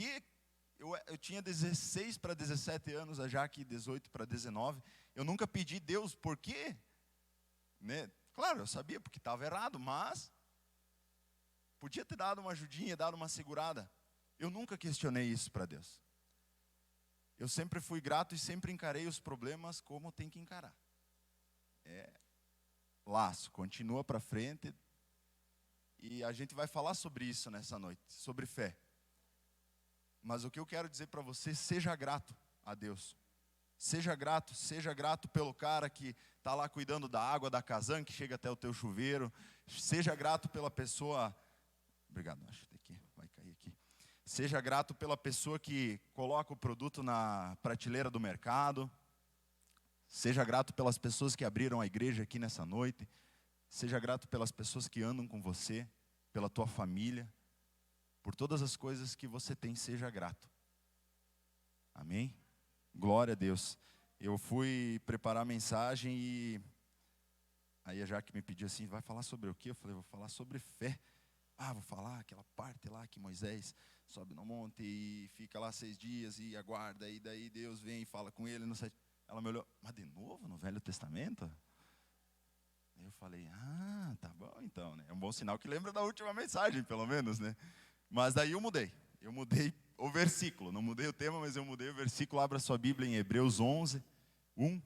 que eu tinha 16 para 17 anos, a Jaque 18 para 19, eu nunca pedi Deus por quê? Né? Claro, eu sabia porque estava errado, mas podia ter dado uma ajudinha, dado uma segurada. Eu nunca questionei isso para Deus. Eu sempre fui grato e sempre encarei os problemas como tem que encarar. Laço, continua para frente. E a gente vai falar sobre isso nessa noite, sobre fé. Mas o que eu quero dizer para você, seja grato a Deus. Seja grato pelo cara que está lá cuidando da água da casan, que chega até o teu chuveiro. Seja grato pela pessoa... Obrigado, acho que vai cair aqui. Seja grato pela pessoa que coloca o produto na prateleira do mercado. Seja grato pelas pessoas que abriram a igreja aqui nessa noite. Seja grato pelas pessoas que andam com você, pela tua família. Por todas as coisas que você tem, seja grato. Amém? Glória a Deus. Eu fui preparar a mensagem e aí a Jaque me pediu assim, vai falar sobre o quê? Eu falei, vou falar sobre fé. Vou falar aquela parte lá que Moisés sobe no monte e fica lá 6 dias e aguarda. E daí Deus vem e fala com ele. Não sei. Ela me olhou, mas de novo no Velho Testamento? Eu falei, tá bom então, né? É um bom sinal que lembra da última mensagem, pelo menos, né? Mas daí eu mudei o versículo, não mudei o tema, mas eu mudei o versículo. Abra sua Bíblia em Hebreus 11, 1.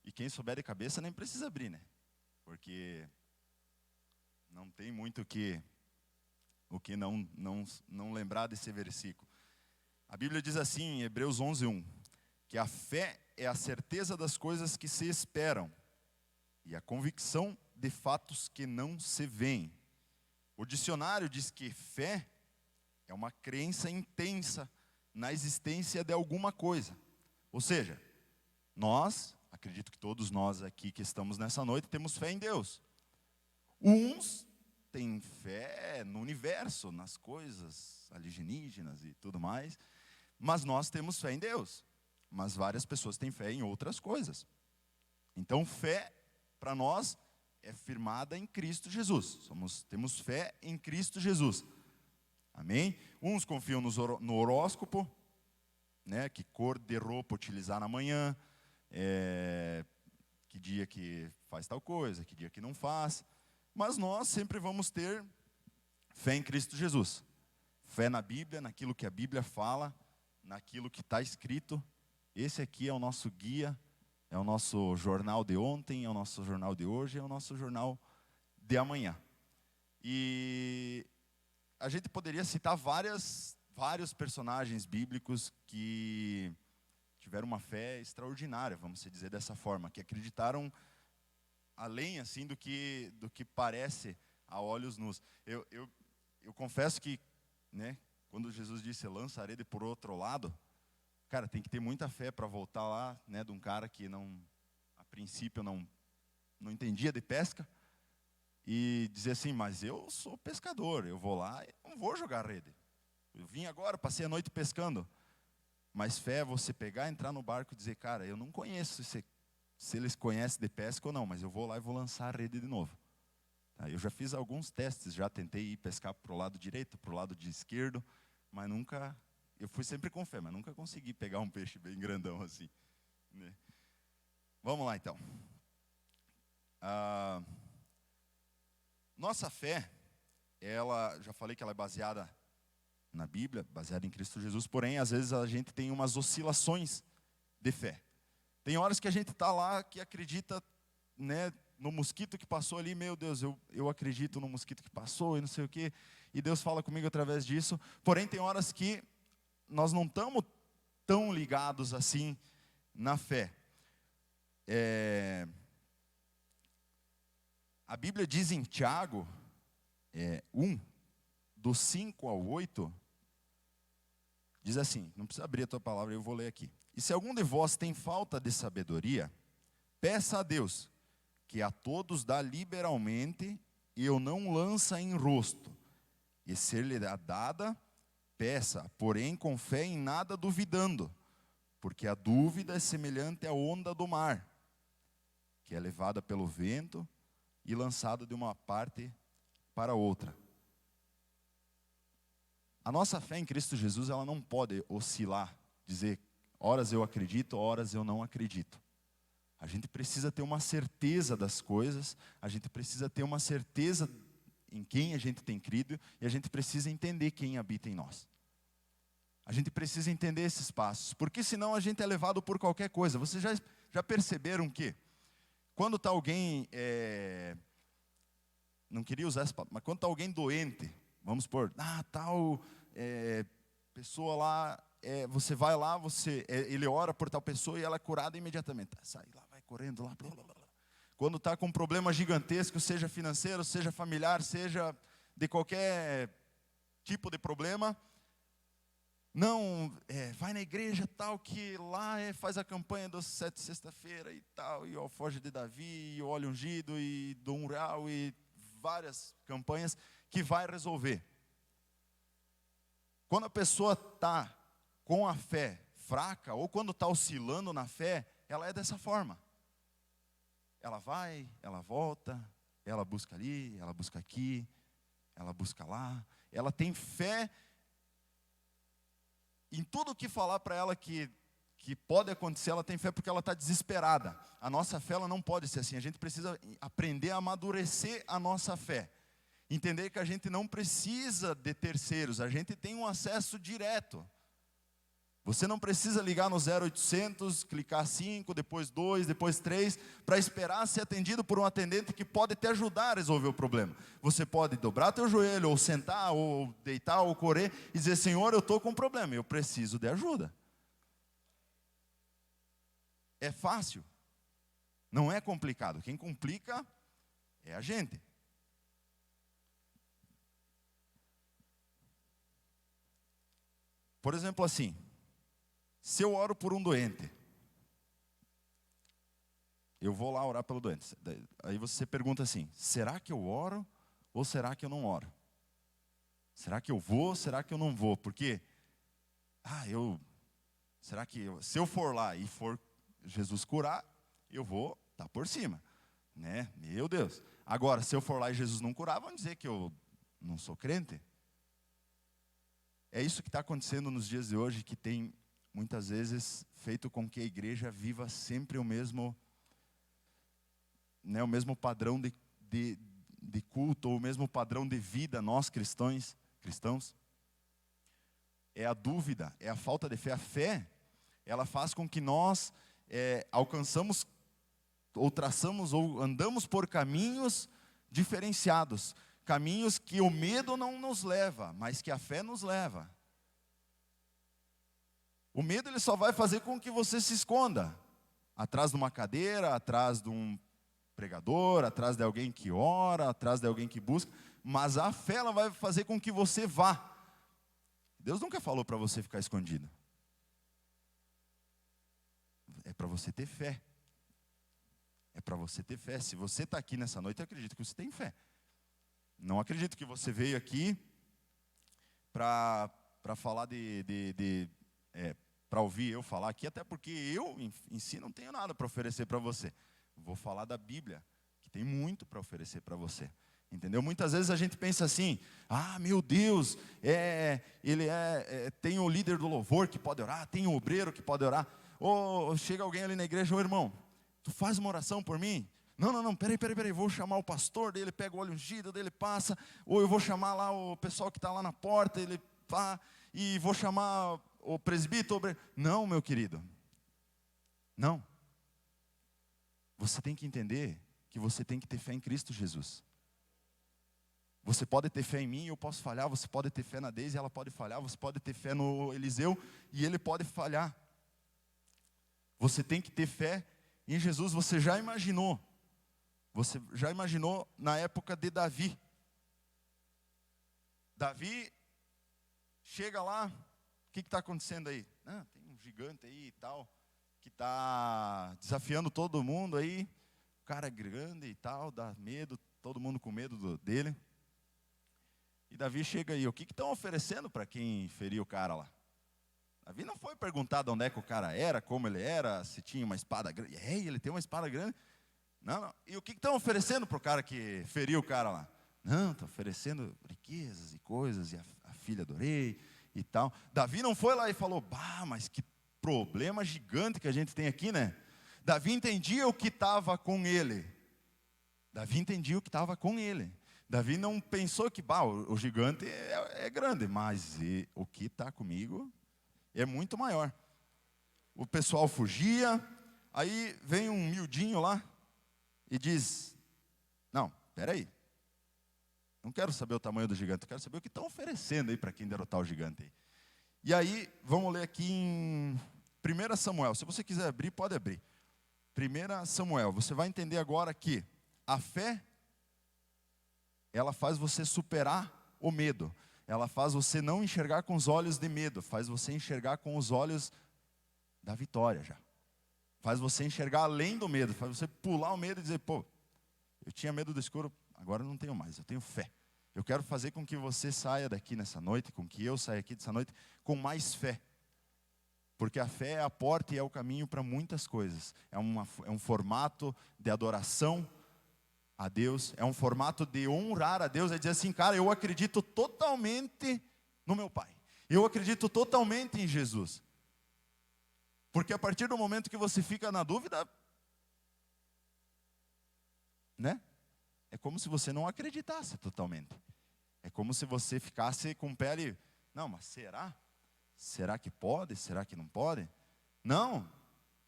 E quem souber de cabeça nem precisa abrir, né? Porque não tem muito o que não lembrar desse versículo. A Bíblia diz assim, em Hebreus 11, 1, que a fé é a certeza das coisas que se esperam e a convicção de fatos que não se veem. O dicionário diz que fé é uma crença intensa na existência de alguma coisa. Ou seja, acredito que todos nós aqui que estamos nessa noite, temos fé em Deus. Uns têm fé no universo, nas coisas alienígenas e tudo mais. Mas nós temos fé em Deus. Mas várias pessoas têm fé em outras coisas. Então, fé, para nós, é firmada em Cristo Jesus. Temos fé em Cristo Jesus. Amém? Uns confiam no horóscopo, né? Que cor de roupa utilizar na manhã, que dia que faz tal coisa, que dia que não faz. Mas nós sempre vamos ter fé em Cristo Jesus. Fé na Bíblia, naquilo que a Bíblia fala, naquilo que está escrito. Esse aqui é o nosso guia, é o nosso jornal de ontem, é o nosso jornal de hoje, é o nosso jornal de amanhã. E a gente poderia citar vários personagens bíblicos que tiveram uma fé extraordinária, vamos dizer dessa forma, que acreditaram além assim do que parece a olhos nus. Eu confesso que, né, quando Jesus disse, lançarei por outro lado, cara, tem que ter muita fé para voltar lá, né, de um cara que a princípio não entendia de pesca, e dizer assim, mas eu sou pescador, eu vou lá e não vou jogar rede. Eu vim agora, passei a noite pescando. Mas fé é você pegar, entrar no barco e dizer, cara, eu não conheço se eles conhecem de pesca ou não, mas eu vou lá e vou lançar a rede de novo. Eu já fiz alguns testes, já tentei ir pescar para o lado direito, para o lado esquerdo, mas nunca, eu fui sempre com fé, mas nunca consegui pegar um peixe bem grandão assim, né? Vamos lá então. Nossa fé, já falei que ela é baseada na Bíblia, baseada em Cristo Jesus, porém, às vezes a gente tem umas oscilações de fé. Tem horas que a gente está lá, que acredita, né, no mosquito que passou ali, meu Deus, eu acredito no mosquito que passou e não sei o quê, e Deus fala comigo através disso. Porém, tem horas que nós não estamos tão ligados assim na fé. A Bíblia diz em Tiago 1, do 5 ao 8, diz assim, não precisa abrir a tua palavra, eu vou ler aqui. E se algum de vós tem falta de sabedoria, peça a Deus, que a todos dá liberalmente, e o não lança em rosto. E ser-lhe dada, peça, porém com fé em nada duvidando, porque a dúvida é semelhante à onda do mar, que é levada pelo vento e lançada de uma parte para outra. A nossa fé em Cristo Jesus, ela não pode oscilar, dizer, horas eu acredito, horas eu não acredito. A gente precisa ter uma certeza das coisas, a gente precisa ter uma certeza em quem a gente tem crido, e a gente precisa entender quem habita em nós. A gente precisa entender esses passos, porque senão a gente é levado por qualquer coisa. Vocês já perceberam que, quando está alguém, não queria usar essa palavra, mas quando está alguém doente, vamos supor, tal pessoa lá, você vai lá, ele ora por tal pessoa e ela é curada imediatamente. Sai lá, vai correndo lá, blá, blá, blá. Quando está com um problema gigantesco, seja financeiro, seja familiar, seja de qualquer tipo de problema, não, vai na igreja tal, que lá faz a campanha dos 7 sexta-feira e tal, e o Alforje de Davi, e o óleo ungido, e do real, e várias campanhas que vai resolver. Quando a pessoa está com a fé fraca, ou quando está oscilando na fé, ela é dessa forma. Ela vai, ela volta, ela busca ali, ela busca aqui, ela busca lá. Ela tem fé em tudo que falar para ela que pode acontecer, ela tem fé porque ela está desesperada. A nossa fé, ela não pode ser assim. A gente precisa aprender a amadurecer a nossa fé. Entender que a gente não precisa de terceiros, a gente tem um acesso direto. Você não precisa ligar no 0800, clicar 5, depois 2, depois 3, para esperar ser atendido por um atendente que pode te ajudar a resolver o problema. Você pode dobrar teu joelho, ou sentar, ou deitar, ou correr, e dizer, Senhor, eu estou com um problema, eu preciso de ajuda. É fácil, não é complicado. Quem complica é a gente. Por exemplo, assim, se eu oro por um doente, eu vou lá orar pelo doente. Aí você pergunta assim, será que eu oro ou será que eu não oro? Será que eu vou, será que eu não vou? Porque, será que se eu for lá e for Jesus curar, eu vou estar por cima, né? Meu Deus. Agora, se eu for lá e Jesus não curar, vão dizer que eu não sou crente? É isso que está acontecendo nos dias de hoje, que tem muitas vezes feito com que a igreja viva sempre o mesmo padrão de culto, ou o mesmo padrão de vida, nós cristãos. É a dúvida, é a falta de fé. A fé, ela faz com que nós alcançamos, ou traçamos, ou andamos por caminhos diferenciados. Caminhos que o medo não nos leva, mas que a fé nos leva. O medo, ele só vai fazer com que você se esconda atrás de uma cadeira, atrás de um pregador, atrás de alguém que ora, atrás de alguém que busca. Mas a fé, ela vai fazer com que você vá. Deus nunca falou para você ficar escondido. É para você ter fé. É para você ter fé. Se você está aqui nessa noite, eu acredito que você tem fé. Não acredito que você veio aqui para falar para ouvir eu falar aqui, até porque eu em si não tenho nada para oferecer para você. Vou falar da Bíblia, que tem muito para oferecer para você. Entendeu? Muitas vezes a gente pensa assim, meu Deus, tem o líder do louvor que pode orar, tem o obreiro que pode orar. Ou chega alguém ali na igreja, irmão, tu faz uma oração por mim? Não, peraí, vou chamar o pastor, daí ele pega o óleo ungido, daí ele passa, ou eu vou chamar lá o pessoal que está lá na porta, ele pá, e vou chamar o presbítero. Não, meu querido, não. Você tem que entender que você tem que ter fé em Cristo Jesus. Você pode ter fé em mim, eu posso falhar. Você pode ter fé na Deise, ela pode falhar. Você pode ter fé no Eliseu e ele pode falhar. Você tem que ter fé em Jesus. Você já imaginou na época de Davi? Davi chega lá, o que está acontecendo aí? Tem um gigante aí e tal, que está desafiando todo mundo aí. O cara é grande e tal, dá medo, todo mundo com medo dele. E Davi chega aí, o que estão oferecendo para quem feriu o cara lá? Davi não foi perguntar de onde é que o cara era, como ele era, se tinha uma espada grande. Ele tem uma espada grande. Não. E o que estão oferecendo para o cara que feriu o cara lá? Não, está oferecendo riquezas e coisas, e a filha, adorei e tal. Davi não foi lá e falou, mas que problema gigante que a gente tem aqui, né? Davi entendia o que estava com ele. Davi entendia o que estava com ele. Davi não pensou que o gigante é grande, mas o que está comigo é muito maior. O pessoal fugia, aí vem um miudinho lá e diz, não, peraí, não quero saber o tamanho do gigante, eu quero saber o que estão oferecendo aí para quem derrotar o gigante aí. E aí, vamos ler aqui em 1 Samuel, se você quiser abrir, pode abrir. 1 Samuel, você vai entender agora que a fé, ela faz você superar o medo. Ela faz você não enxergar com os olhos de medo, faz você enxergar com os olhos da vitória já. Faz você enxergar além do medo, faz você pular o medo e dizer, eu tinha medo do escuro, agora não tenho mais, eu tenho fé. Eu quero fazer com que você saia daqui nessa noite, com que eu saia aqui dessa noite, com mais fé. Porque a fé é a porta e é o caminho para muitas coisas. É um formato de adoração a Deus, é um formato de honrar a Deus, é dizer assim, cara, eu acredito totalmente no meu Pai. Eu acredito totalmente em Jesus. Porque a partir do momento que você fica na dúvida, né? É como se você não acreditasse totalmente. É como se você ficasse com o pé ali, não, mas será? Será que pode? Será que não pode? Não.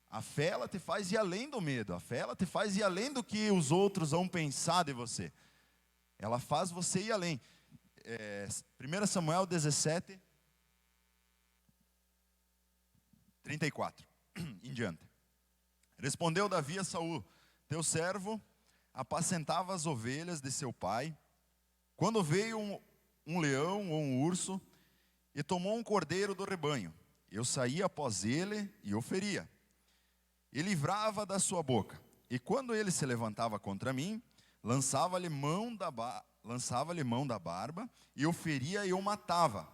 A fé, ela te faz ir além do medo. A fé, ela te faz ir além do que os outros vão pensar de você. Ela faz você ir além. 1 Samuel 17, 34, em diante. Respondeu Davi a Saul, teu servo apacentava as ovelhas de seu pai, quando veio um leão ou um urso, e tomou um cordeiro do rebanho. Eu saía após ele e o feria. E livrava da sua boca. E quando ele se levantava contra mim, lançava-lhe mão da barba, e o feria e o matava.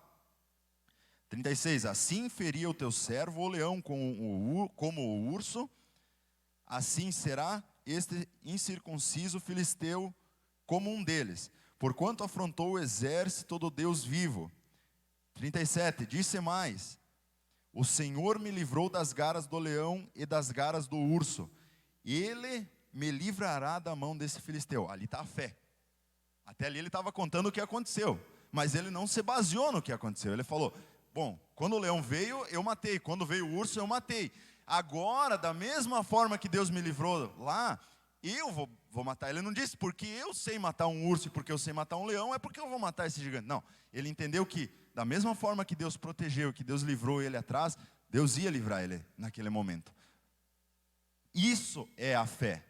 36, assim feria o teu servo o leão como o urso, assim será este incircunciso filisteu como um deles, porquanto afrontou o exército do Deus vivo. 37, disse mais, o Senhor me livrou das garras do leão e das garras do urso, ele me livrará da mão desse filisteu. Ali está a fé. Até ali ele estava contando o que aconteceu, mas ele não se baseou no que aconteceu. Ele falou, bom, quando o leão veio, eu matei, quando veio o urso, eu matei. Agora, da mesma forma que Deus me livrou lá, eu vou matar. Ele não disse, porque eu sei matar um urso e porque eu sei matar um leão, é porque eu vou matar esse gigante. Não, ele entendeu que, da mesma forma que Deus protegeu, que Deus livrou ele atrás, Deus ia livrar ele naquele momento. Isso é a fé.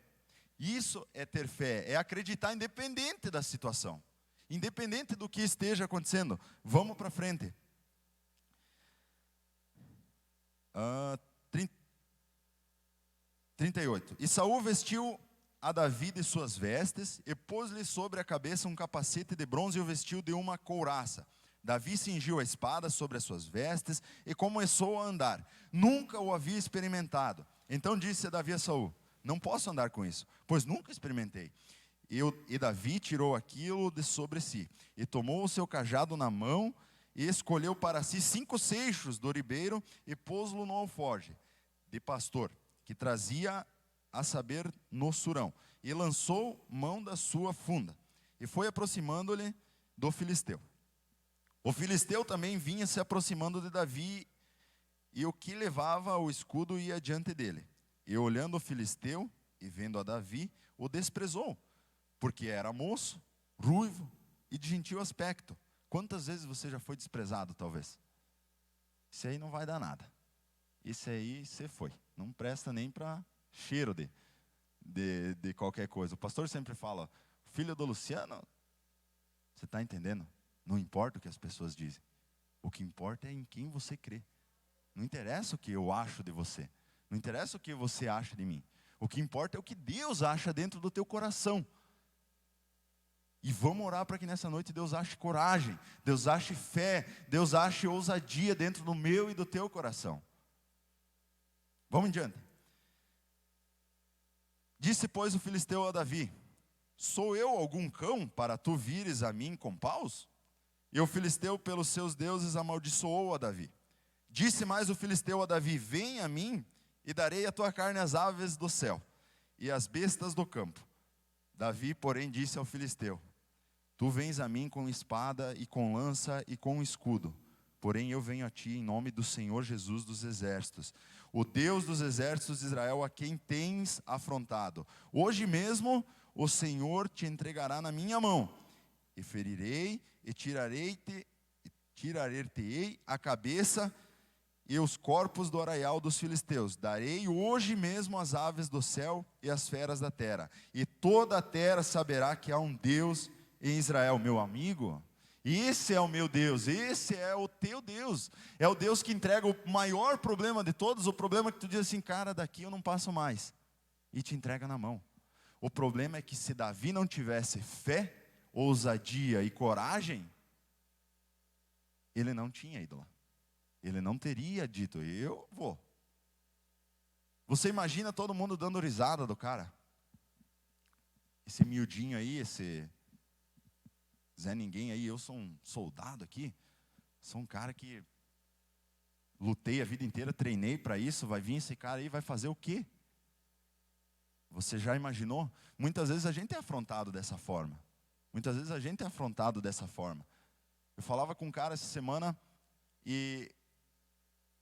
Isso é ter fé, é acreditar independente da situação. Independente do que esteja acontecendo. Vamos para frente. 38. E Saul vestiu a Davi de suas vestes, e pôs-lhe sobre a cabeça um capacete de bronze e o vestiu de uma couraça. Davi cingiu a espada sobre as suas vestes e começou a andar. Nunca o havia experimentado. Então disse Davi a Saul, não posso andar com isso, pois nunca experimentei. E Davi tirou aquilo de sobre si, e tomou o seu cajado na mão, e escolheu para si 5 seixos do ribeiro, e pôs-lo no alforje de pastor, que trazia a saber no surão, e lançou mão da sua funda, e foi aproximando-lhe do filisteu. O filisteu também vinha se aproximando de Davi, e o que levava o escudo ia diante dele. E olhando o filisteu, e vendo a Davi, o desprezou, porque era moço, ruivo e de gentil aspecto. Quantas vezes você já foi desprezado, talvez? Isso aí não vai dar nada. Isso aí você foi. Não presta nem para cheiro de qualquer coisa. O pastor sempre fala, filho do Luciano, você está entendendo? Não importa o que as pessoas dizem. O que importa é em quem você crê. Não interessa o que eu acho de você. Não interessa o que você acha de mim. O que importa é o que Deus acha dentro do teu coração. E vamos orar para que nessa noite Deus ache coragem, Deus ache fé, Deus ache ousadia dentro do meu e do teu coração. Vamos em diante. Disse, pois, o filisteu a Davi, sou eu algum cão para tu vires a mim com paus? E o filisteu, pelos seus deuses, amaldiçoou a Davi. Disse mais o filisteu a Davi: vem a mim, e darei a tua carne às aves do céu, e às bestas do campo. Davi, porém, disse ao filisteu: tu vens a mim com espada, e com lança, e com escudo. Porém eu venho a ti em nome do Senhor Jesus dos exércitos, o Deus dos exércitos de Israel, a quem tens afrontado. Hoje mesmo o Senhor te entregará na minha mão, e ferirei, e tirar-te-ei a cabeça e os corpos do arraial dos filisteus. Darei hoje mesmo as aves do céu e as feras da terra, e toda a terra saberá que há um Deus em Israel. Meu amigo, esse é o meu Deus, esse é o teu Deus. É o Deus que entrega o maior problema de todos, o problema que tu diz assim: cara, daqui eu não passo mais, e te entrega na mão. O problema é que se Davi não tivesse fé, ousadia e coragem, ele não tinha ido lá. Ele não teria dito: eu vou. Você imagina todo mundo dando risada do cara? Esse miudinho aí, esse Zé Ninguém aí, eu sou um soldado aqui, sou um cara que lutei a vida inteira, treinei para isso, vai vir esse cara aí, vai fazer o quê? Você já imaginou? Muitas vezes a gente é afrontado dessa forma. Muitas vezes a gente é afrontado dessa forma. Eu falava com um cara essa semana e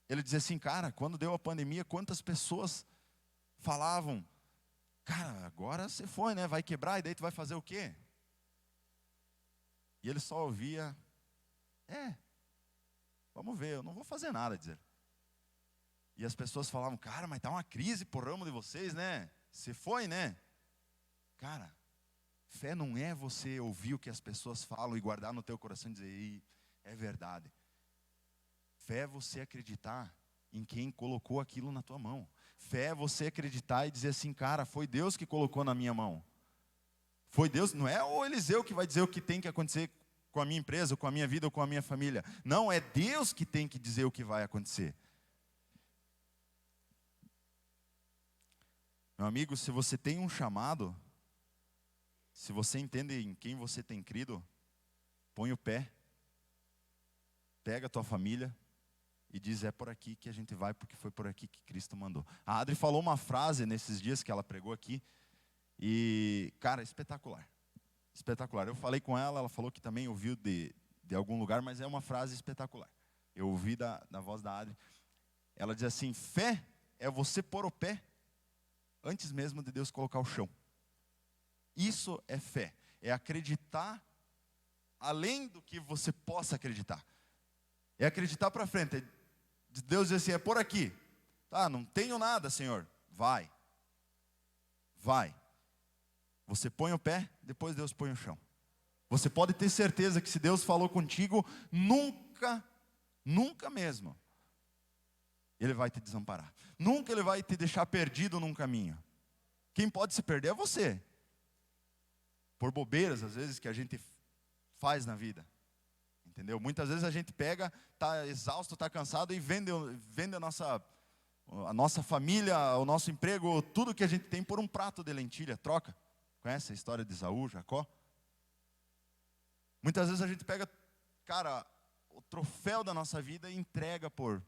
ele dizia assim: cara, quando deu a pandemia, quantas pessoas falavam: cara, agora você foi, né? Vai quebrar, e daí tu vai fazer o quê? E ele só ouvia: vamos ver, eu não vou fazer nada, dizer. E as pessoas falavam: cara, mas tá uma crise por ramo de vocês, né? Você foi, né? Cara, fé não é você ouvir o que as pessoas falam e guardar no teu coração e dizer: é verdade. Fé é você acreditar em quem colocou aquilo na tua mão. Fé é você acreditar e dizer assim: cara, foi Deus que colocou na minha mão. Foi Deus, não é o Eliseu que vai dizer o que tem que acontecer com a minha empresa, ou com a minha vida, ou com a minha família. Não, é Deus que tem que dizer o que vai acontecer. Meu amigo, se você tem um chamado, se você entende em quem você tem crido, põe o pé, pega a tua família e diz: é por aqui que a gente vai, porque foi por aqui que Cristo mandou. A Adri falou uma frase nesses dias que ela pregou aqui, e, cara, espetacular. Espetacular. Eu falei com ela, ela falou que também ouviu de algum lugar, mas é uma frase espetacular. Eu ouvi da voz da Adri. Ela diz assim: fé é você pôr o pé antes mesmo de Deus colocar o chão. Isso é fé. É acreditar além do que você possa acreditar. É acreditar para frente. Deus diz assim: é por aqui. Tá, não tenho nada, Senhor. Vai. Vai. Você põe o pé, depois Deus põe o chão. Você pode ter certeza que se Deus falou contigo, nunca mesmo, Ele vai te desamparar. Nunca Ele vai te deixar perdido num caminho. Quem pode se perder é você. Por bobeiras, às vezes, que a gente faz na vida. Entendeu? Muitas vezes a gente pega, está exausto, está cansado e vende a nossa família, o nosso emprego, tudo que a gente tem por um prato de lentilha, troca. Conhece a história de Esaú, Jacó? Muitas vezes a gente pega, cara, o troféu da nossa vida e entrega por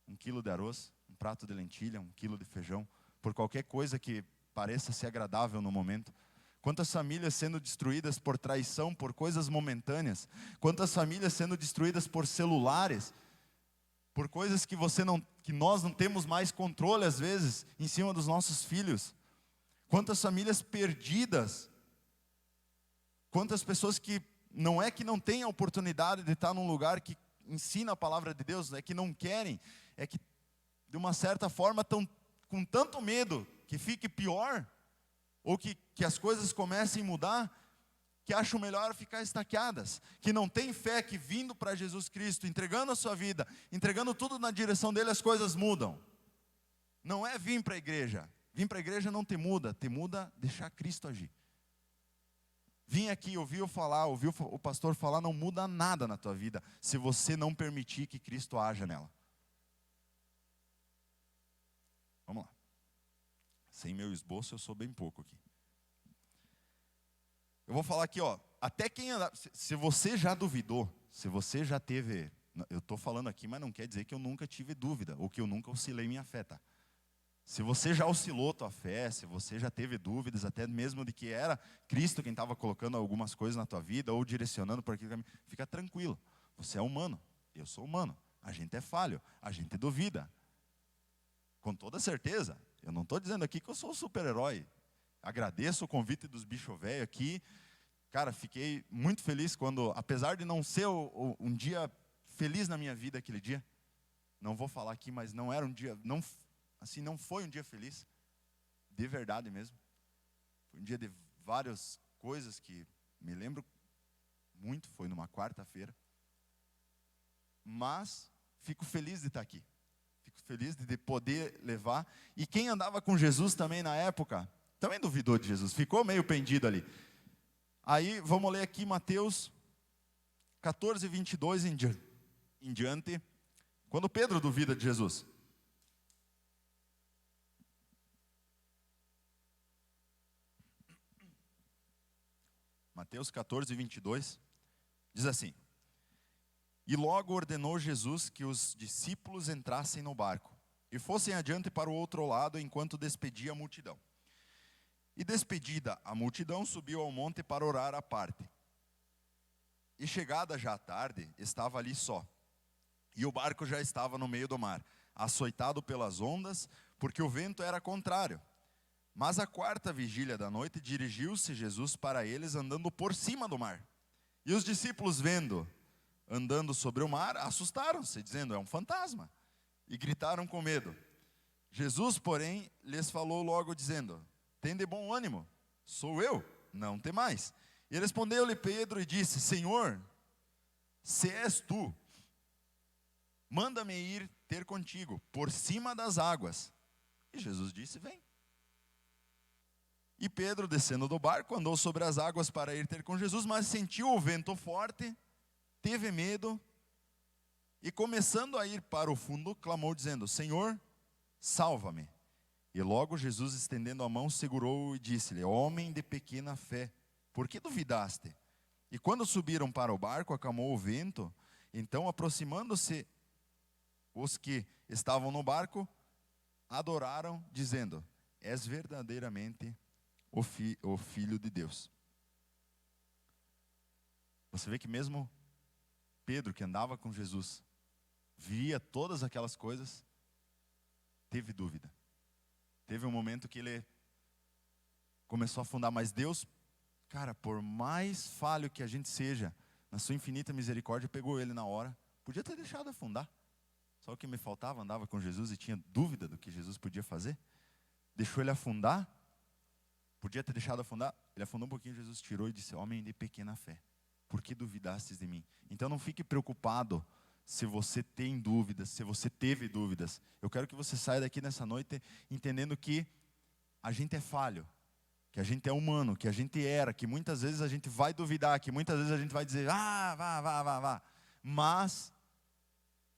1 quilo de arroz, um prato de lentilha, 1 quilo de feijão, por qualquer coisa que pareça ser agradável no momento. Quantas famílias sendo destruídas por traição, por coisas momentâneas. Quantas famílias sendo destruídas por celulares, por coisas que nós não temos mais controle às vezes em cima dos nossos filhos. Quantas famílias perdidas. Quantas pessoas que não têm a oportunidade de estar num lugar que ensina a palavra de Deus, é que não querem, é que de uma certa forma estão com tanto medo que fique pior, ou que as coisas comecem a mudar, que acham melhor ficar estaqueadas, que não tem fé que vindo para Jesus Cristo, entregando a sua vida, entregando tudo na direção dele, as coisas mudam. Não é vir para a igreja. Vir para a igreja não te muda deixar Cristo agir. Vim aqui, ouviu o pastor falar, não muda nada na tua vida, se você não permitir que Cristo haja nela. Vamos lá. Sem meu esboço eu sou bem pouco aqui. Eu vou falar aqui, Até quem anda, se você já duvidou, se você já teve, eu estou falando aqui, mas não quer dizer que eu nunca tive dúvida, ou que eu nunca oscilei minha fé, tá? Se você já oscilou tua fé, se você já teve dúvidas, até mesmo de que era Cristo quem estava colocando algumas coisas na tua vida, ou direcionando por aquele caminho, fica tranquilo, você é humano, eu sou humano, a gente é falho, a gente duvida. Com toda certeza, eu não estou dizendo aqui que eu sou um super-herói. Agradeço o convite dos bichos velhos aqui. Cara, fiquei muito feliz quando, apesar de não ser um dia feliz na minha vida aquele dia, não vou falar aqui, mas não era um dia, não foi um dia feliz, de verdade mesmo. Foi um dia de várias coisas que me lembro muito, foi numa quarta-feira. Mas fico feliz de estar aqui. Fico feliz de poder levar. E quem andava com Jesus também na época, também duvidou de Jesus, ficou meio pendido ali. Aí, vamos ler aqui Mateus 14, 22 em diante, quando Pedro duvida de Jesus. Mateus 14, 22, diz assim: E logo ordenou Jesus que os discípulos entrassem no barco e fossem adiante para o outro lado, enquanto despedia a multidão. E despedida a multidão, subiu ao monte para orar à parte. E chegada já a tarde, estava ali só. E o barco já estava no meio do mar, açoitado pelas ondas, porque o vento era contrário. Mas à quarta vigília da noite, dirigiu-se Jesus para eles, andando por cima do mar. E os discípulos, vendo andando sobre o mar, assustaram-se, dizendo: é um fantasma. E gritaram com medo. Jesus, porém, lhes falou logo, dizendo: tende bom ânimo, sou eu, não temais. E respondeu-lhe Pedro e disse: Senhor, se és tu, manda-me ir ter contigo, por cima das águas. E Jesus disse: vem. E Pedro, descendo do barco, andou sobre as águas para ir ter com Jesus, mas sentiu o vento forte, teve medo, e começando a ir para o fundo, clamou dizendo: Senhor, salva-me. E logo Jesus, estendendo a mão, segurou-o e disse-lhe: homem de pequena fé, por que duvidaste? E quando subiram para o barco, acalmou o vento. Então, aproximando-se os que estavam no barco, adoraram, dizendo: és verdadeiramente o Filho de Deus. Você vê que mesmo Pedro, que andava com Jesus, via todas aquelas coisas, teve dúvida. Teve um momento que ele começou a afundar, mas Deus, cara, por mais falho que a gente seja, na sua infinita misericórdia, pegou ele na hora. Podia ter deixado afundar. Só o que me faltava, andava com Jesus e tinha dúvida do que Jesus podia fazer. Deixou ele afundar. Podia ter deixado afundar. Ele afundou um pouquinho, Jesus tirou e disse: homem de pequena fé, por que duvidastes de mim? Então não fique preocupado se você tem dúvidas, se você teve dúvidas. Eu quero que você saia daqui nessa noite entendendo que a gente é falho, que a gente é humano, que a gente erra, que muitas vezes a gente vai duvidar, que muitas vezes a gente vai dizer: vá. Mas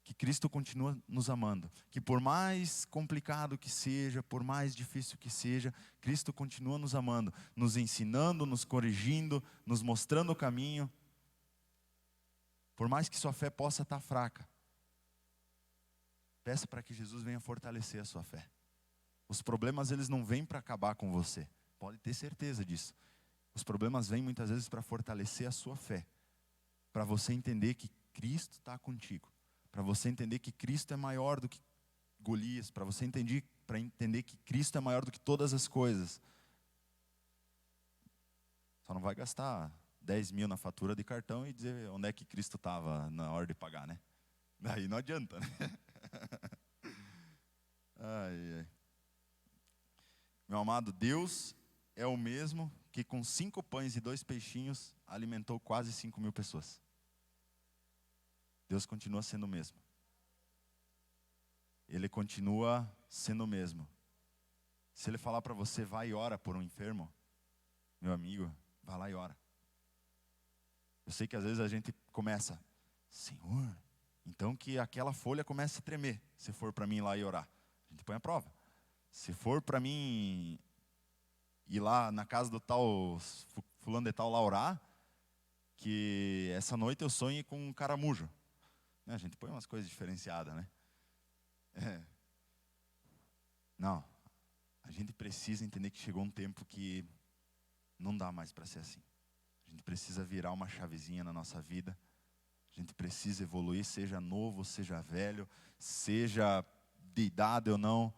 que Cristo continua nos amando, que por mais complicado que seja, por mais difícil que seja, Cristo continua nos amando, nos ensinando, nos corrigindo, nos mostrando o caminho. Por mais que sua fé possa estar fraca, peça para que Jesus venha fortalecer a sua fé. Os problemas, eles não vêm para acabar com você, pode ter certeza disso. Os problemas vêm muitas vezes para fortalecer a sua fé, para você entender que Cristo está contigo, para você entender que Cristo é maior do que Golias, para você entender que Cristo é maior do que todas as coisas. Só não vai gastar 10 mil na fatura de cartão e dizer onde é que Cristo estava na hora de pagar, né? Daí não adianta, né? Ai. Meu amado, Deus é o mesmo que com 5 pães e 2 peixinhos alimentou quase 5.000 pessoas. Deus continua sendo o mesmo. Ele continua sendo o mesmo. Se Ele falar para você: vai e ora por um enfermo, meu amigo, vai lá e ora. Eu sei que às vezes a gente começa: Senhor, então que aquela folha comece a tremer, se for para mim ir lá e orar. A gente põe a prova. Se for para mim ir lá na casa do tal fulano de tal lá orar, que essa noite eu sonhe com um caramujo. A gente põe umas coisas diferenciadas, né? Não, a gente precisa entender que chegou um tempo que não dá mais para ser assim. A gente precisa virar uma chavezinha na nossa vida. A gente precisa evoluir, seja novo, seja velho, seja de idade ou não.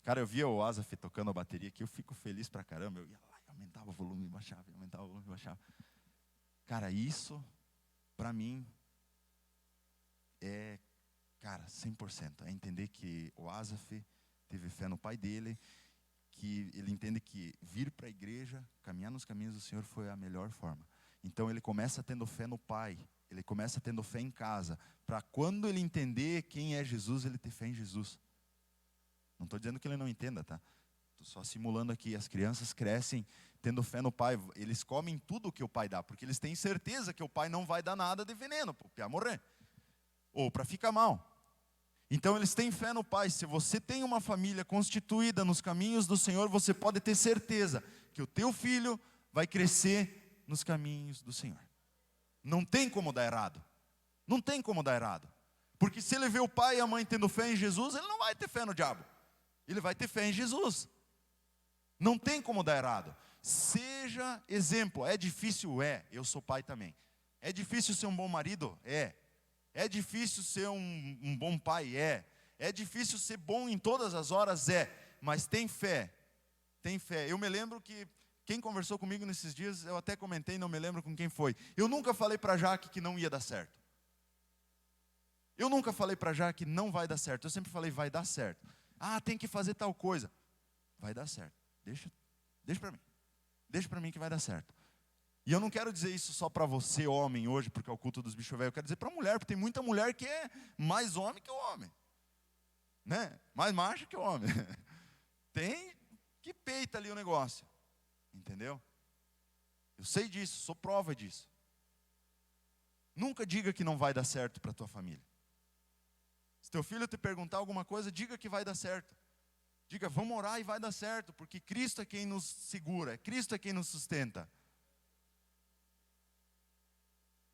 Cara, eu via o Asaf tocando a bateria aqui, eu fico feliz pra caramba. Eu ia lá, aumentava o volume, baixava, aumentava o volume, baixava. Cara, isso, pra mim, é, cara, 100%. É entender que o Asaf teve fé no pai dele, que ele entende que vir para a igreja, caminhar nos caminhos do Senhor foi a melhor forma. Então ele começa tendo fé no pai, ele começa tendo fé em casa, para quando ele entender quem é Jesus, ele ter fé em Jesus. Não estou dizendo que ele não entenda, tá? Estou só simulando aqui, as crianças crescem tendo fé no pai, eles comem tudo o que o pai dá, porque eles têm certeza que o pai não vai dar nada de veneno, para morrer, ou para ficar mal. Então eles têm fé no pai. Se você tem uma família constituída nos caminhos do Senhor, você pode ter certeza que o teu filho vai crescer nos caminhos do Senhor. Não tem como dar errado. Não tem como dar errado. Porque se ele vê o pai e a mãe tendo fé em Jesus, ele não vai ter fé no diabo. Ele vai ter fé em Jesus. Não tem como dar errado. Seja exemplo. É difícil? É. Eu sou pai também. É difícil ser um bom marido? É. É difícil ser um bom pai? É. É difícil ser bom em todas as horas? É. Mas tem fé. Tem fé. Eu me lembro que quem conversou comigo nesses dias, eu até comentei, não me lembro com quem foi. Eu nunca falei para Jaque que não ia dar certo. Eu nunca falei para Jaque que não vai dar certo. Eu sempre falei, vai dar certo. Ah, tem que fazer tal coisa. Vai dar certo. Deixa para mim. Deixa para mim que vai dar certo. E eu não quero dizer isso só para você, homem, hoje, porque é o culto dos bichos velhos. Eu quero dizer para a mulher, porque tem muita mulher que é mais homem que o homem. Né? Mais macho que o homem. Tem que peita ali o negócio. Entendeu? Eu sei disso, sou prova disso. Nunca diga que não vai dar certo para a tua família. Se teu filho te perguntar alguma coisa, diga que vai dar certo. Diga, vamos orar e vai dar certo, porque Cristo é quem nos segura, Cristo é quem nos sustenta.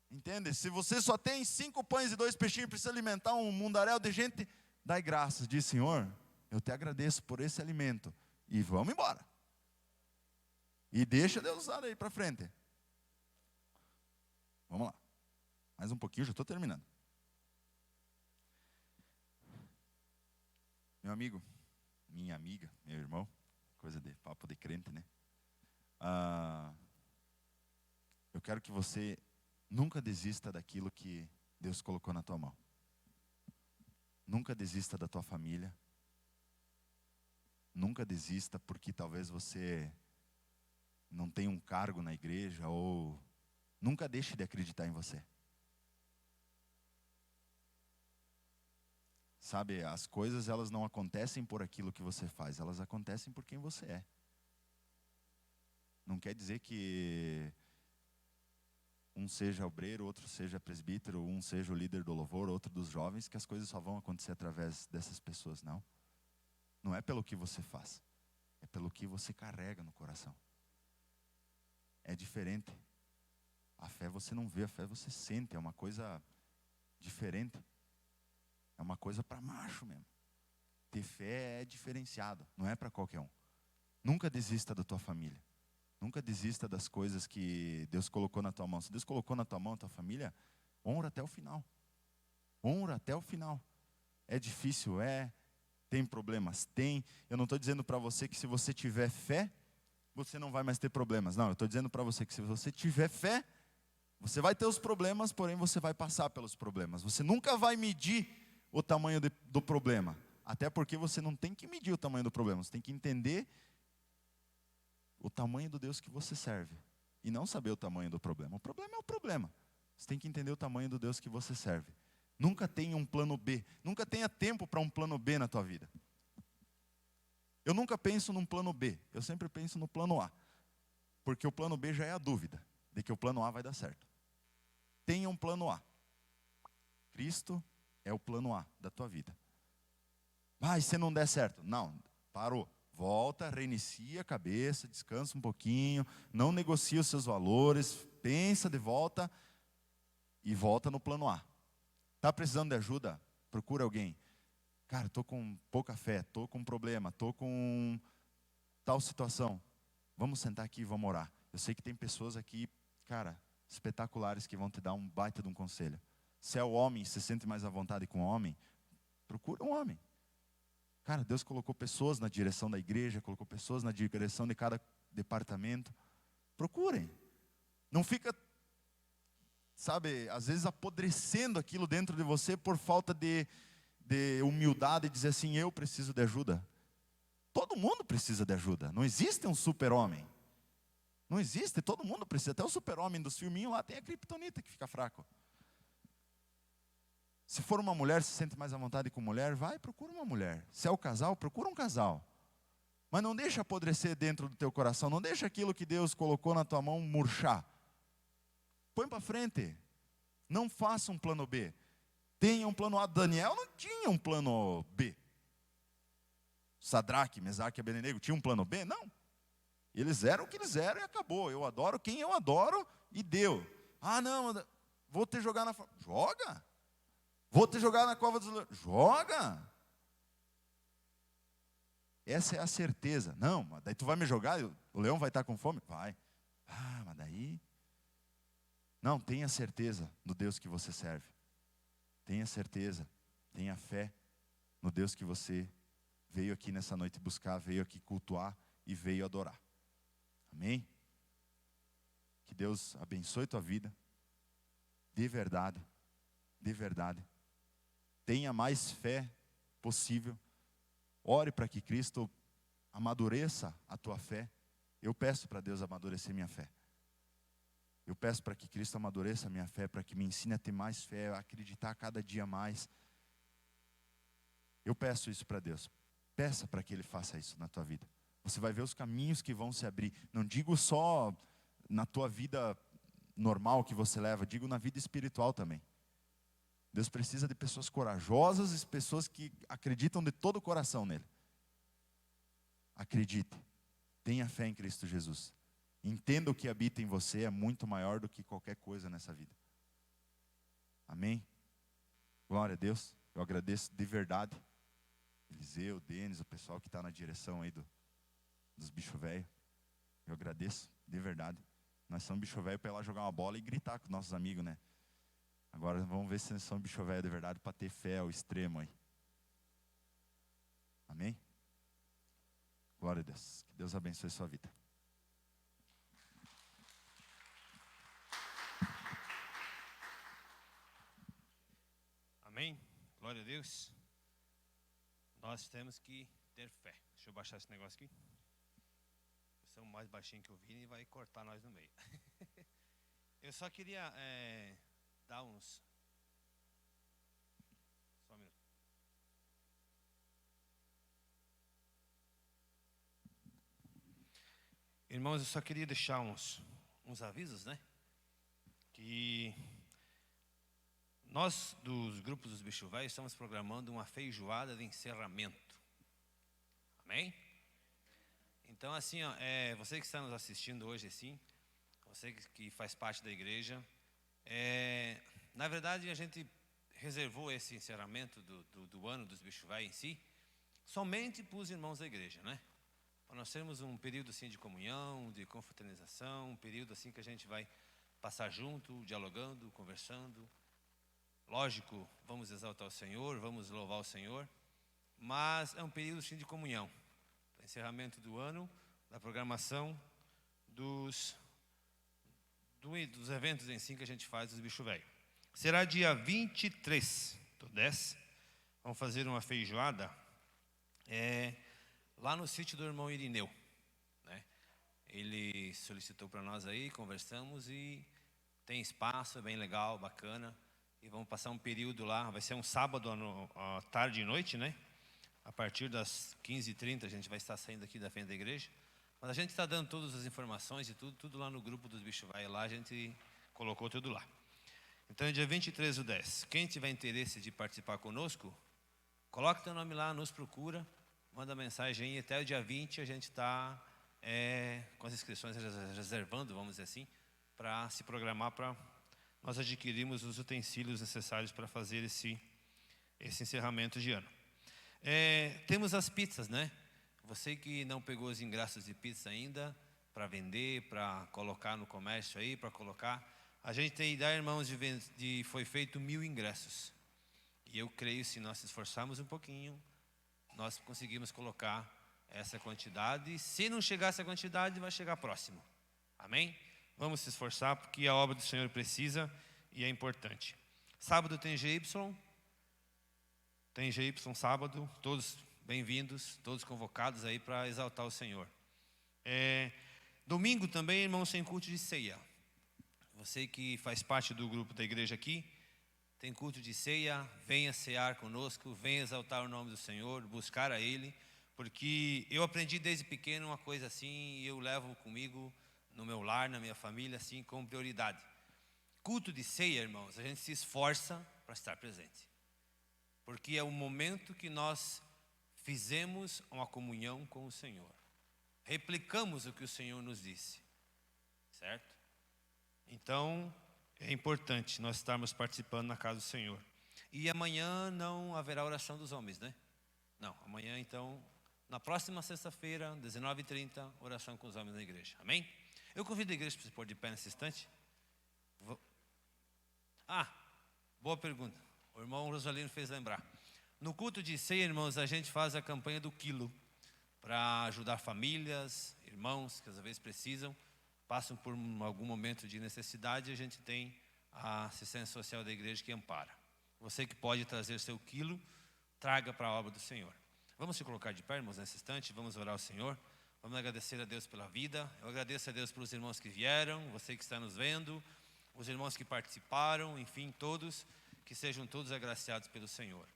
Entende? Se você só tem 5 pães e 2 peixinhos e precisa alimentar um mundaréu de gente, dai graças, diz Senhor, eu te agradeço por esse alimento. E vamos embora. E deixa Deus usar aí para frente. Vamos lá. Mais um pouquinho, já estou terminando. Meu amigo, minha amiga, meu irmão, coisa de papo de crente, né? Eu quero que você nunca desista daquilo que Deus colocou na tua mão. Nunca desista da tua família. Nunca desista porque talvez você não tenha um cargo na igreja, ou nunca deixe de acreditar em você. Sabe, as coisas elas não acontecem por aquilo que você faz, elas acontecem por quem você é. Não quer dizer que um seja obreiro, outro seja presbítero, um seja o líder do louvor, outro dos jovens, que as coisas só vão acontecer através dessas pessoas, não. Não é pelo que você faz, é pelo que você carrega no coração. É diferente. A fé você não vê, a fé você sente, é uma coisa diferente. É uma coisa para macho mesmo. Ter fé é diferenciado, não é para qualquer um. Nunca desista da tua família. Nunca desista das coisas que Deus colocou na tua mão. Se Deus colocou na tua mão a tua família, honra até o final. Honra até o final. É difícil? É. Tem problemas? Tem. Eu não estou dizendo para você que se você tiver fé, você não vai mais ter problemas. Não, eu estou dizendo para você que se você tiver fé, você vai ter os problemas, porém você vai passar pelos problemas. Você nunca vai medir o tamanho do problema. Até porque você não tem que medir o tamanho do problema. Você tem que entender o tamanho do Deus que você serve. E não saber o tamanho do problema. O problema é o problema. Você tem que entender o tamanho do Deus que você serve. Nunca tenha um plano B. Nunca tenha tempo para um plano B na tua vida. Eu nunca penso num plano B. Eu sempre penso no plano A. Porque o plano B já é a dúvida de que o plano A vai dar certo. Tenha um plano A. Cristo é o plano A da tua vida. E se não der certo? Não, parou. Volta, reinicia a cabeça, descansa um pouquinho, não negocia os seus valores, pensa de volta e volta no plano A. Está precisando de ajuda? Procura alguém. Cara, estou com pouca fé, estou com um problema, estou com tal situação. Vamos sentar aqui e vamos orar. Eu sei que tem pessoas aqui, cara, espetaculares que vão te dar um baita de um conselho. Se é o homem, se sente mais à vontade com o homem, procura um homem. Cara, Deus colocou pessoas na direção da igreja, colocou pessoas na direção de cada departamento. Procurem. Não fica, sabe, às vezes apodrecendo aquilo dentro de você por falta de humildade e dizer assim, eu preciso de ajuda. Todo mundo precisa de ajuda. Não existe um super-homem. Não existe, todo mundo precisa. Até o super-homem dos filminhos lá tem a criptonita que fica fraco. Se for uma mulher, se sente mais à vontade com mulher, vai, procura uma mulher. Se é o casal, procura um casal. Mas não deixa apodrecer dentro do teu coração. Não deixa aquilo que Deus colocou na tua mão murchar. Põe para frente. Não faça um plano B. Tenha um plano A. Daniel não tinha um plano B. Sadraque, Mesaque e Abednego tinham um plano B? Não. Eles eram o que eles eram e acabou. Eu adoro quem eu adoro e deu. Ah, não, vou te jogar na... Joga. Vou te jogar na cova dos leões. Joga. Essa é a certeza. Não, mas daí tu vai me jogar, o leão vai estar com fome? Vai. Ah, mas daí... Não, tenha certeza no Deus que você serve. Tenha certeza, tenha fé no Deus que você veio aqui nessa noite buscar, veio aqui cultuar e veio adorar. Amém? Que Deus abençoe tua vida, de verdade, de verdade. Tenha mais fé possível. Ore para que Cristo amadureça a tua fé. Eu peço para Deus amadurecer minha fé. Eu peço para que Cristo amadureça a minha fé, para que me ensine a ter mais fé, a acreditar cada dia mais. Eu peço isso para Deus. Peça para que Ele faça isso na tua vida. Você vai ver os caminhos que vão se abrir. Não digo só na tua vida normal que você leva, digo na vida espiritual também. Deus precisa de pessoas corajosas e pessoas que acreditam de todo o coração nele. Acredite. Tenha fé em Cristo Jesus. Entenda o que habita em você é muito maior do que qualquer coisa nessa vida. Amém? Glória a Deus. Eu agradeço de verdade. Eliseu, Denis, o pessoal que está na direção aí dos bicho velho. Eu agradeço de verdade. Nós somos bicho velho para ir lá jogar uma bola e gritar com nossos amigos, né? Agora vamos ver se nós somos bicho velho de verdade para ter fé ao extremo aí. Amém? Glória a Deus. Que Deus abençoe a sua vida. Amém? Glória a Deus. Nós temos que ter fé. Deixa eu baixar esse negócio aqui. Você é o mais baixinho que eu vi e vai cortar nós no meio. Eu só queria dar uns... Só um minuto. Irmãos, eu só queria deixar uns avisos, né? Que... Nós, dos grupos dos Bicho Velho, estamos programando uma feijoada de encerramento. Amém? Então, assim, ó, você que está nos assistindo hoje, assim, você que faz parte da igreja, na verdade, a gente reservou esse encerramento do ano dos Bicho Velho em si, somente para os irmãos da igreja, né? Para nós termos um período, assim, de comunhão, de confraternização, um período, assim, que a gente vai passar junto, dialogando, conversando. Lógico, vamos exaltar o Senhor, vamos louvar o Senhor, mas é um período sim de comunhão. Encerramento do ano, da programação dos eventos em si que a gente faz dos Bicho Velho. Será dia 23 do 10, vamos fazer uma feijoada lá no sítio do irmão Irineu, né? Ele solicitou para nós aí, conversamos e tem espaço, é bem legal, bacana. E vamos passar um período lá, vai ser um sábado à tarde e noite, né? A partir das 15h30 a gente vai estar saindo aqui da frente da igreja. Mas a gente está dando todas as informações e tudo lá no grupo dos Bicho Velho lá, a gente colocou tudo lá. Então é dia 23 do 10. Quem tiver interesse de participar conosco, coloque teu nome lá, nos procura, manda mensagem aí, até o dia 20 a gente está com as inscrições reservando, vamos dizer assim, para se programar para nós adquirirmos os utensílios necessários para fazer esse encerramento de ano. Temos as pizzas, né? Você que não pegou os ingressos de pizza ainda, para vender, para colocar no comércio aí, para colocar. A gente tem ideia, irmãos, foi feito 1000 ingressos. E eu creio, se nós se esforçarmos um pouquinho, nós conseguimos colocar essa quantidade. Se não chegar essa quantidade, vai chegar próximo. Amém? Vamos se esforçar, porque a obra do Senhor precisa e é importante. Sábado tem GY. Tem GY sábado, todos bem-vindos, todos convocados aí para exaltar o Senhor. Domingo também, irmãos, tem culto de ceia. Você que faz parte do grupo da igreja aqui, tem culto de ceia, venha cear conosco, venha exaltar o nome do Senhor, buscar a Ele, porque eu aprendi desde pequeno uma coisa assim, e eu levo comigo no meu lar, na minha família, assim, como prioridade. Culto de ceia, irmãos, a gente se esforça para estar presente, porque é o momento que nós fizemos uma comunhão com o Senhor, replicamos o que o Senhor nos disse, certo? Então, é importante nós estarmos participando na casa do Senhor. E amanhã não haverá oração dos homens, né? Não, amanhã então, na próxima sexta-feira, 19h30, oração com os homens na igreja. Amém? Eu convido a igreja para se pôr de pé nesse instante. Boa pergunta. O irmão Rosalino fez lembrar. No culto de ceia, irmãos, a gente faz a campanha do quilo para ajudar famílias, irmãos que às vezes precisam, passam por algum momento de necessidade, e a gente tem a assistência social da igreja que ampara. Você que pode trazer seu quilo, traga para a obra do Senhor. Vamos se colocar de pé, irmãos, nesse instante, vamos orar ao Senhor. Vamos agradecer a Deus pela vida. Eu agradeço a Deus pelos irmãos que vieram, você que está nos vendo, os irmãos que participaram, enfim, todos, que sejam todos agraciados pelo Senhor.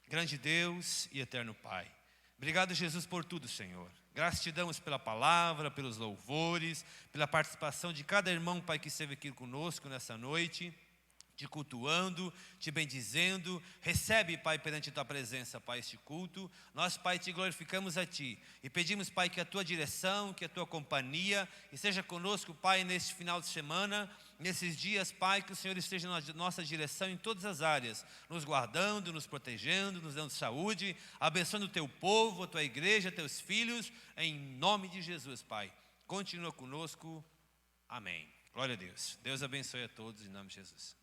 Grande Deus e eterno Pai, obrigado, Jesus, por tudo, Senhor. Graças te damos pela palavra, pelos louvores, pela participação de cada irmão, Pai, que esteve aqui conosco nessa noite, te cultuando, te bendizendo. Recebe, Pai, perante a tua presença, Pai, este culto. Nós, Pai, te glorificamos a ti e pedimos, Pai, que a tua direção, que a tua companhia esteja conosco, Pai, neste final de semana, nesses dias, Pai, que o Senhor esteja na nossa direção em todas as áreas, nos guardando, nos protegendo, nos dando saúde, abençoando o teu povo, a tua igreja, teus filhos, em nome de Jesus, Pai. Continua conosco. Amém. Glória a Deus. Deus abençoe a todos em nome de Jesus.